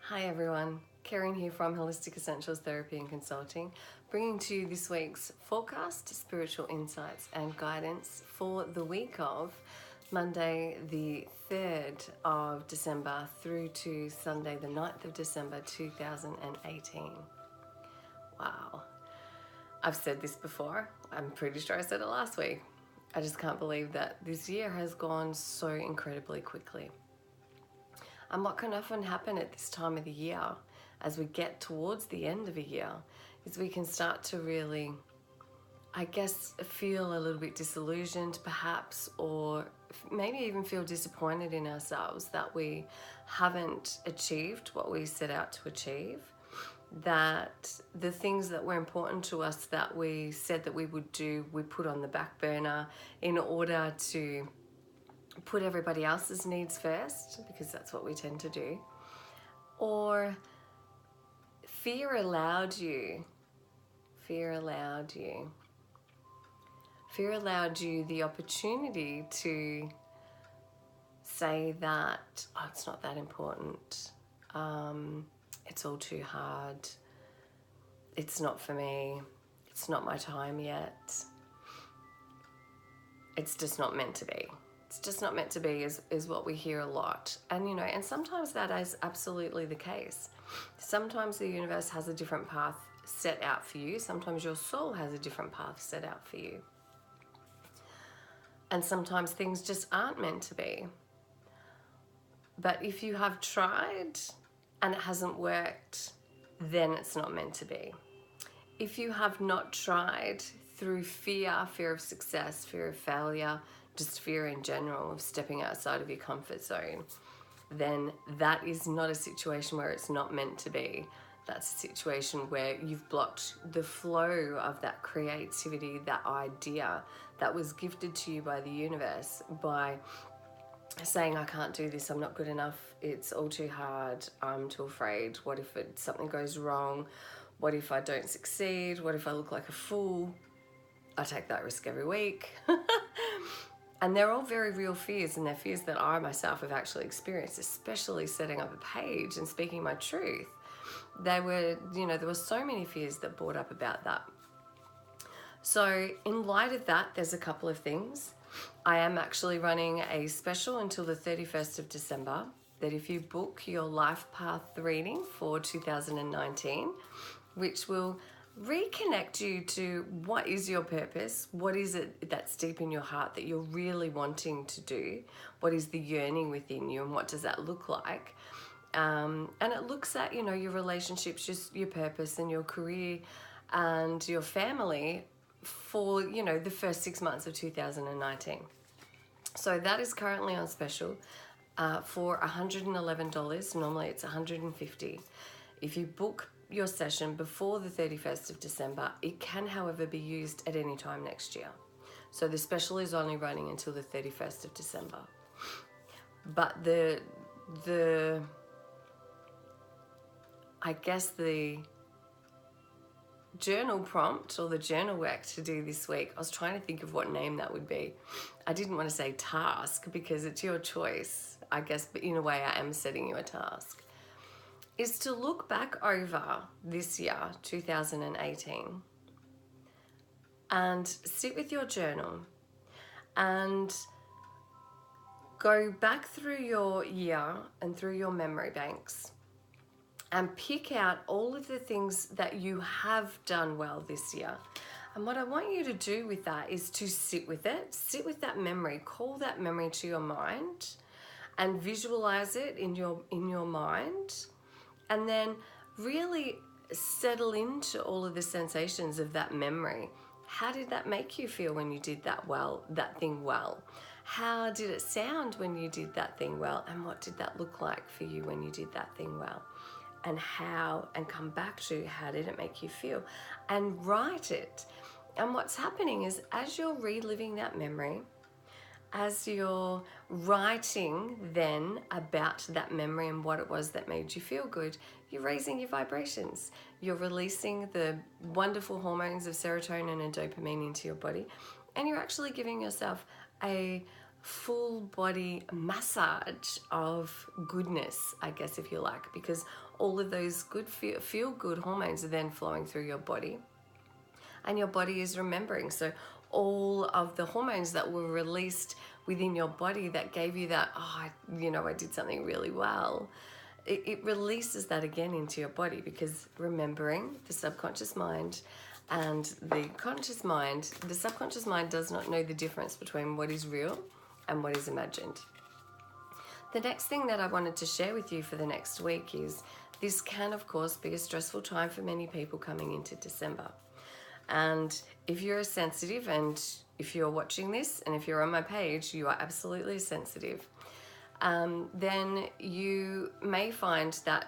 Hi everyone, Karen here from Holistic Essentials Therapy and Consulting, bringing to you this week's forecast, spiritual insights and guidance for the week of Monday the 3rd of December through to Sunday the 9th of December 2018. Wow, I've said this before, I'm pretty sure I said it last week. I just can't believe that this year has gone so incredibly quickly. And what can often happen at this time of the year, as we get towards the end of a year, is we can start to really, I guess, feel a little bit disillusioned perhaps, or maybe even feel disappointed in ourselves that we haven't achieved what we set out to achieve, that the things that were important to us that we said that we would do, we put on the back burner in order to put everybody else's needs first, because that's what we tend to do. Or fear allowed you the opportunity to say that, oh, it's not that important, it's all too hard, it's not for me, it's not my time yet, it's just not meant to be. It's just not meant to be is what we hear a lot. And, and sometimes that is absolutely the case. Sometimes the universe has a different path set out for you. Sometimes your soul has a different path set out for you. And sometimes things just aren't meant to be. But if you have tried and it hasn't worked, then it's not meant to be. If you have not tried through fear of success, fear of failure, just fear in general of stepping outside of your comfort zone, then that is not a situation where it's not meant to be. That's a situation where you've blocked the flow of that creativity, that idea that was gifted to you by the universe by saying, I can't do this, I'm not good enough, it's all too hard, I'm too afraid, what if something goes wrong, what if I don't succeed, what if I look like a fool, I take that risk every week. And they're all very real fears, and they're fears that I myself have actually experienced, especially setting up a page and speaking my truth. There were so many fears that brought up about that. So in light of that, there's a couple of things. I am actually running a special until the 31st of December, that if you book your life path reading for 2019, which will reconnect you to what is your purpose, what is it that's deep in your heart that you're really wanting to do, what is the yearning within you, and what does that look like, and it looks at your relationships, just your purpose and your career and your family for the first 6 months of 2019. So that is currently on special for $111. Normally it's $150. If you book your session before the 31st of December, it can, however, be used at any time next year. So the special is only running until the 31st of December. But the journal prompt or the journal work to do this week, I was trying to think of what name that would be. I didn't want to say task because it's your choice, I guess, but in a way I am setting you a task, is to look back over this year, 2018, and sit with your journal and go back through your year and through your memory banks and pick out all of the things that you have done well this year. And what I want you to do with that is to sit with it, sit with that memory, call that memory to your mind and visualize it in your mind. And then really settle into all of the sensations of that memory. How did that make you feel when you did that thing well? How did it sound when you did that thing well? And what did that look like for you when you did that thing well? And come back to how did it make you feel? And write it. And what's happening is as you're reliving that memory, as you're writing then about that memory and what it was that made you feel good, you're raising your vibrations. You're releasing the wonderful hormones of serotonin and dopamine into your body, and you're actually giving yourself a full body massage of goodness, I guess, if you like, because all of those good feel good hormones are then flowing through your body, and your body is remembering. So all of the hormones that were released within your body that gave you that, oh, I did something really well, it releases that again into your body, because remembering, the subconscious mind and the conscious mind, the subconscious mind does not know the difference between what is real and what is imagined. The next thing that I wanted to share with you for the next week is, this can of course be a stressful time for many people coming into December. And if you're sensitive, and if you're watching this and if you're on my page, you are absolutely sensitive, then you may find that,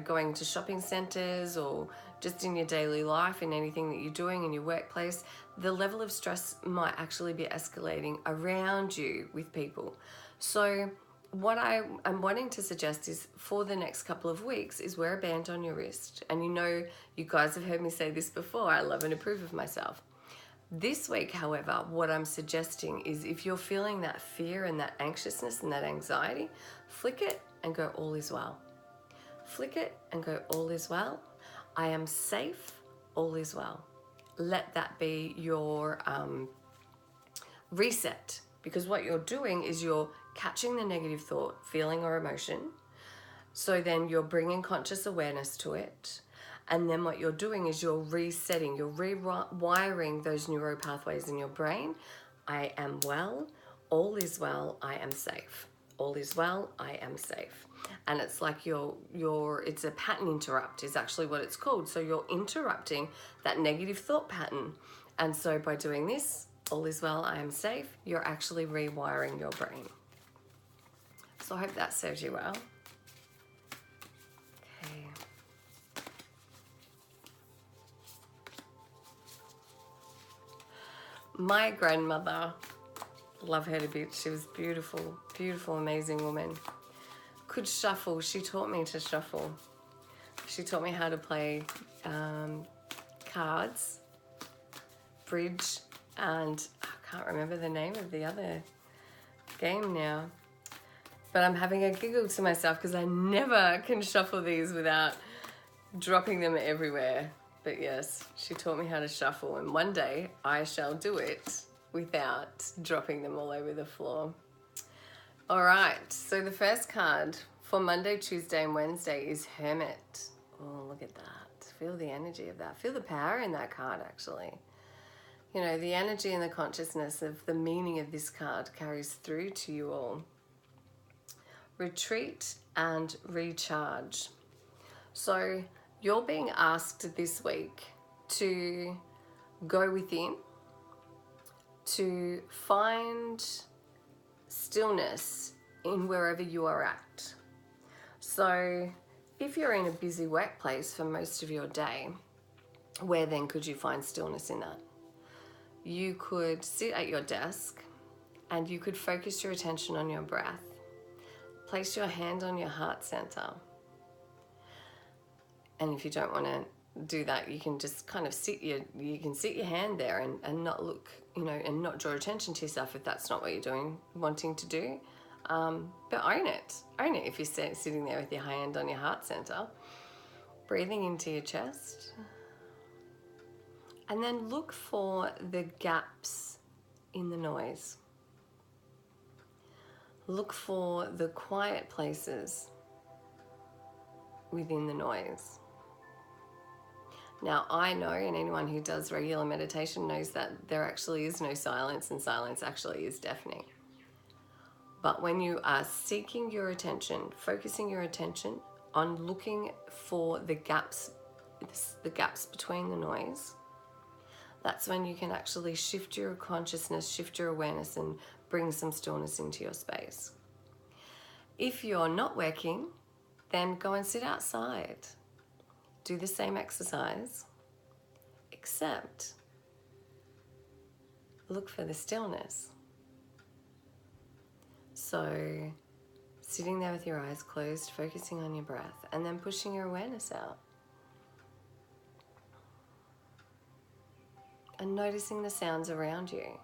going to shopping centers or just in your daily life, in anything that you're doing in your workplace, the level of stress might actually be escalating around you with people. So what I am wanting to suggest is, for the next couple of weeks, is wear a band on your wrist. And you guys have heard me say this before, I love and approve of myself. This week, however, what I'm suggesting is, if you're feeling that fear and that anxiousness and that anxiety, flick it and go, all is well. Flick it and go, all is well. I am safe, all is well. Let that be your reset, because what you're doing is you're catching the negative thought, feeling, or emotion. So then you're bringing conscious awareness to it. And then what you're doing is you're resetting, you're rewiring those neural pathways in your brain. I am well, all is well, I am safe. All is well, I am safe. And it's like it's a pattern interrupt is actually what it's called. So you're interrupting that negative thought pattern. And so by doing this, all is well, I am safe, you're actually rewiring your brain. So I hope that serves you well. Okay. My grandmother, love her to bits. She was beautiful, beautiful, amazing woman. Could shuffle. She taught me to shuffle. She taught me how to play cards, bridge, and I can't remember the name of the other game now. But I'm having a giggle to myself because I never can shuffle these without dropping them everywhere. But yes, she taught me how to shuffle, and one day I shall do it without dropping them all over the floor. All right, so the first card for Monday, Tuesday, and Wednesday is Hermit. Oh, look at that. Feel the energy of that. Feel the power in that card, actually. The energy and the consciousness of the meaning of this card carries through to you all. Retreat and recharge. So you're being asked this week to go within, to find stillness in wherever you are at. So if you're in a busy workplace for most of your day, where then could you find stillness in that? You could sit at your desk and you could focus your attention on your breath. Place your hand on your heart center. And if you don't want to do that, you can just kind of sit your hand there and not look, and not draw attention to yourself if that's not what you're wanting to do. But own it if you're sitting there with your hand on your heart center, breathing into your chest. And then look for the gaps in the noise. Look for the quiet places within the noise. Now, I know, and anyone who does regular meditation knows, that there actually is no silence, and silence actually is deafening. But when you are seeking your attention, focusing your attention on looking for the gaps between the noise, that's when you can actually shift your consciousness, shift your awareness, and bring some stillness into your space. If you're not working, then go and sit outside. Do the same exercise, except look for the stillness. So sitting there with your eyes closed, focusing on your breath, and then pushing your awareness out. And noticing the sounds around you.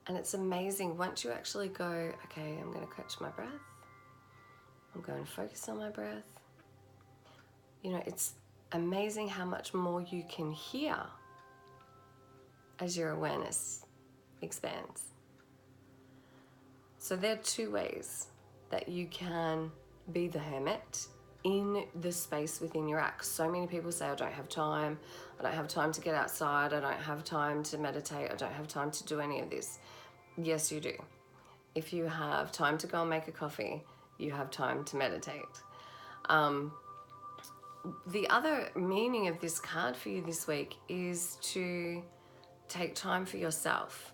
And it's amazing once you actually go, okay, I'm going to catch my breath. I'm going to focus on my breath. You know, it's amazing how much more you can hear as your awareness expands. So there are two ways that you can be the hermit in the space within your act. So many people say, I don't have time. I don't have time to get outside. I don't have time to meditate. I don't have time to do any of this. Yes, you do. If you have time to go and make a coffee, you have time to meditate. The other meaning of this card for you this week is to take time for yourself.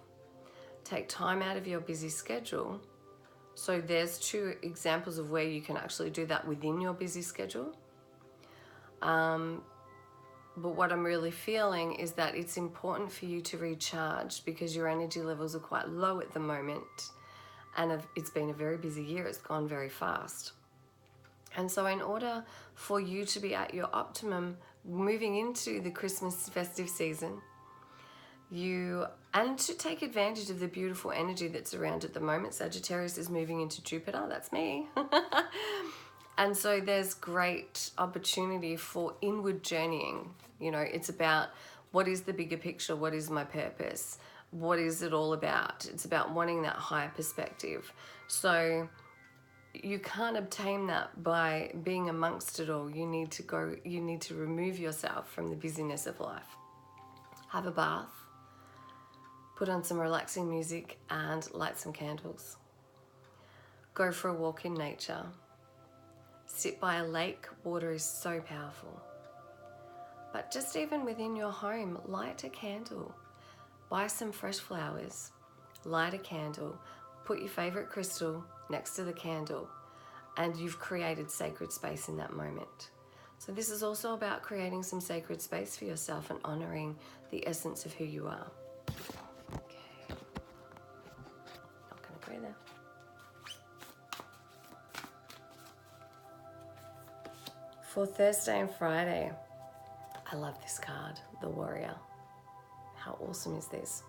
Take time out of your busy schedule. So there's two examples of where you can actually do that within your busy schedule. But what I'm really feeling is that it's important for you to recharge because your energy levels are quite low at the moment. And it's been a very busy year. It's gone very fast. And so in order for you to be at your optimum moving into the Christmas festive season, and to take advantage of the beautiful energy that's around at the moment. Sagittarius is moving into Jupiter. That's me. And so there's great opportunity for inward journeying. You know, it's about what is the bigger picture? What is my purpose? What is it all about? It's about wanting that higher perspective. So you can't obtain that by being amongst it all. You need to remove yourself from the busyness of life. Have a bath, put on some relaxing music and light some candles. Go for a walk in nature. Sit by a lake. Water is so powerful. But just even within your home, light a candle. Buy some fresh flowers, light a candle, put your favorite crystal next to the candle, and you've created sacred space in that moment. So this is also about creating some sacred space for yourself and honoring the essence of who you are. Okay. Not going to go there. For Thursday and Friday, I love this card, the Warrior. How awesome is this?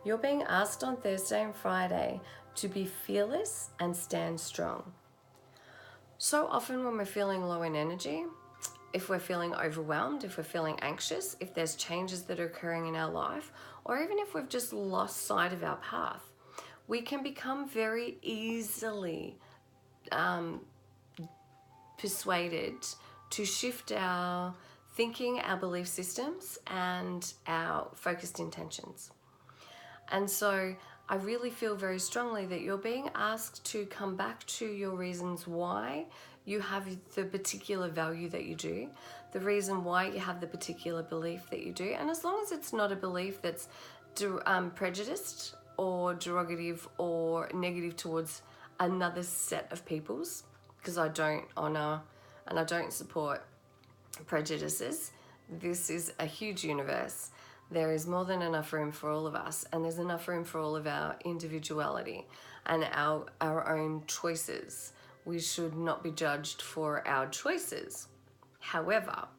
You're being asked on Thursday and Friday to be fearless and stand strong. So often when we're feeling low in energy, if we're feeling overwhelmed, if we're feeling anxious, if there's changes that are occurring in our life, or even if we've just lost sight of our path, we can become very easily persuaded to shift our thinking, our belief systems, and our focused intentions. And so I really feel very strongly that you're being asked to come back to your reasons why you have the particular value that you do, the reason why you have the particular belief that you do. And as long as it's not a belief that's prejudiced or derogative or negative towards another set of people's, because I don't honor and I don't support prejudices. This is a huge universe. There is more than enough room for all of us, and there's enough room for all of our individuality and our own choices. We should not be judged for our choices. However,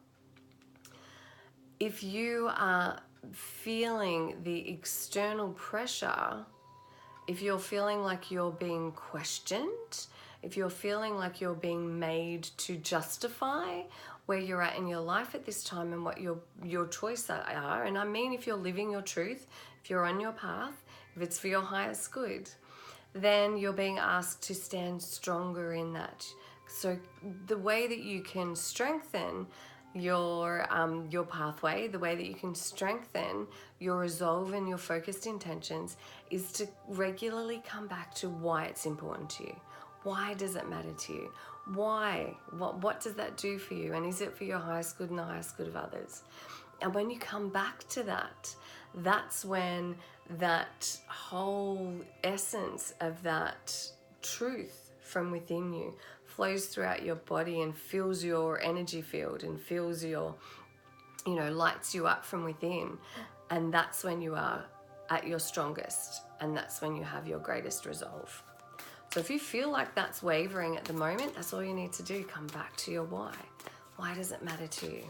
if you are feeling the external pressure, if you're feeling like you're being questioned, if you're feeling like you're being made to justify where you're at in your life at this time and what your choices are, and I mean if you're living your truth, if you're on your path, if it's for your highest good, then you're being asked to stand stronger in that. So the way that you can strengthen your pathway, the way that you can strengthen your resolve and your focused intentions is to regularly come back to why it's important to you. Why does it matter to you? Why? What does that do for you? And is it for your highest good and the highest good of others? And when you come back to that, that's when that whole essence of that truth from within you flows throughout your body and fills your energy field and fills your, lights you up from within. And that's when you are at your strongest, and that's when you have your greatest resolve. So if you feel like that's wavering at the moment, that's all you need to do. Come back to your why. Why does it matter to you?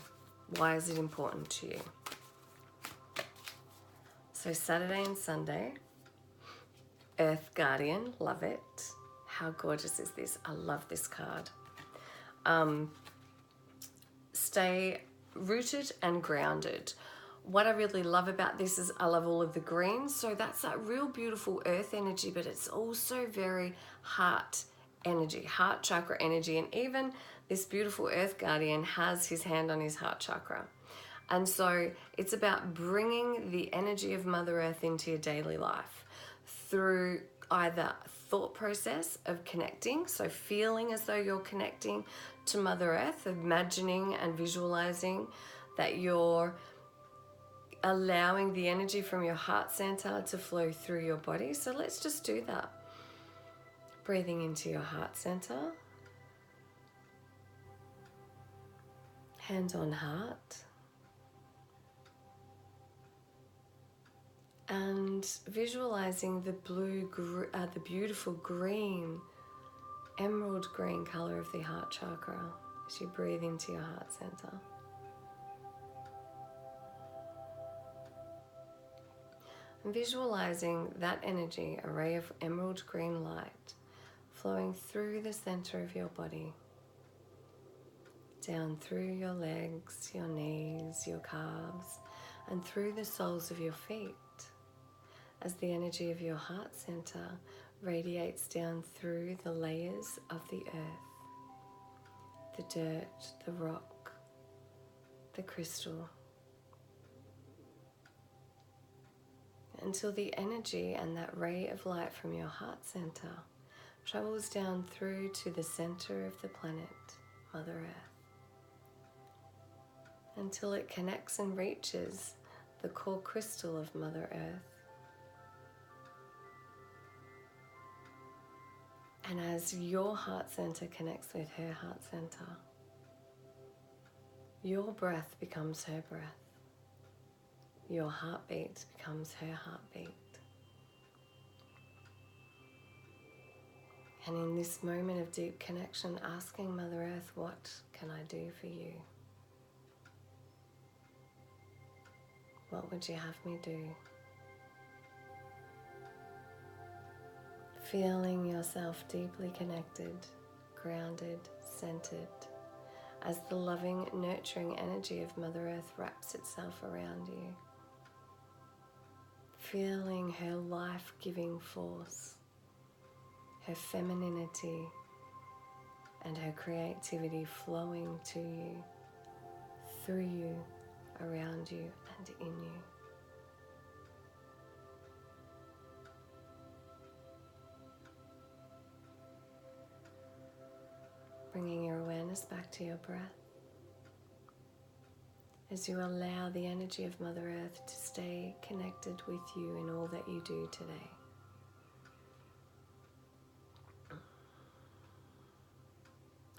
Why is it important to you? So Saturday and Sunday, Earth Guardian, love it. How gorgeous is this? I love this card. Stay rooted and grounded. What I really love about this is I love all of the greens. So that's that real beautiful earth energy, but it's also very heart energy, heart chakra energy. And even this beautiful Earth Guardian has his hand on his heart chakra. And so it's about bringing the energy of Mother Earth into your daily life through either thought process of connecting, so feeling as though you're connecting to Mother Earth, imagining and visualizing that you're allowing the energy from your heart center to flow through your body. So let's just do that. Breathing into your heart center. Hand on heart. And visualizing the the beautiful green, emerald green color of the heart chakra as you breathe into your heart center. And visualizing that energy, a ray of emerald green light, flowing through the center of your body, down through your legs, your knees, your calves, and through the soles of your feet, as the energy of your heart center radiates down through the layers of the earth, the dirt, the rock, the crystal, until the energy and that ray of light from your heart center travels down through to the center of the planet, Mother Earth, until it connects and reaches the core crystal of Mother Earth. And as your heart center connects with her heart center, your breath becomes her breath. Your heartbeat becomes her heartbeat. And in this moment of deep connection, asking Mother Earth, what can I do for you? What would you have me do? Feeling yourself deeply connected, grounded, centered, as the loving, nurturing energy of Mother Earth wraps itself around you. Feeling her life-giving force, her femininity, and her creativity flowing to you, through you, around you, and in you. Bringing your awareness back to your breath as you allow the energy of Mother Earth to stay connected with you in all that you do today.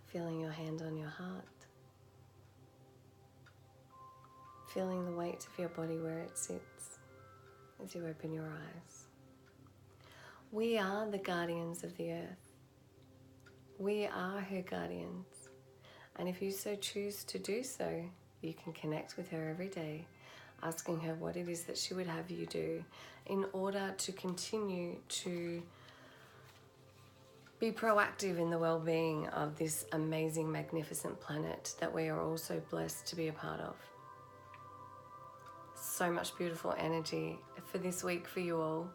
Feeling your hand on your heart. Feeling the weight of your body where it sits as you open your eyes. We are the guardians of the earth. We are her guardians. And if you so choose to do so, you can connect with her every day, asking her what it is that she would have you do in order to continue to be proactive in the well-being of this amazing, magnificent planet that we are all so blessed to be a part of. So much beautiful energy for this week for you all,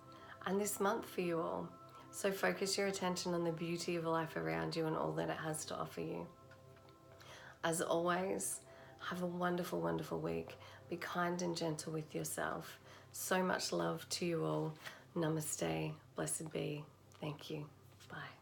and this month for you all. So focus your attention on the beauty of life around you and all that it has to offer you. As always, have a wonderful, wonderful week. Be kind and gentle with yourself. So much love to you all. Namaste. Blessed be. Thank you. Bye.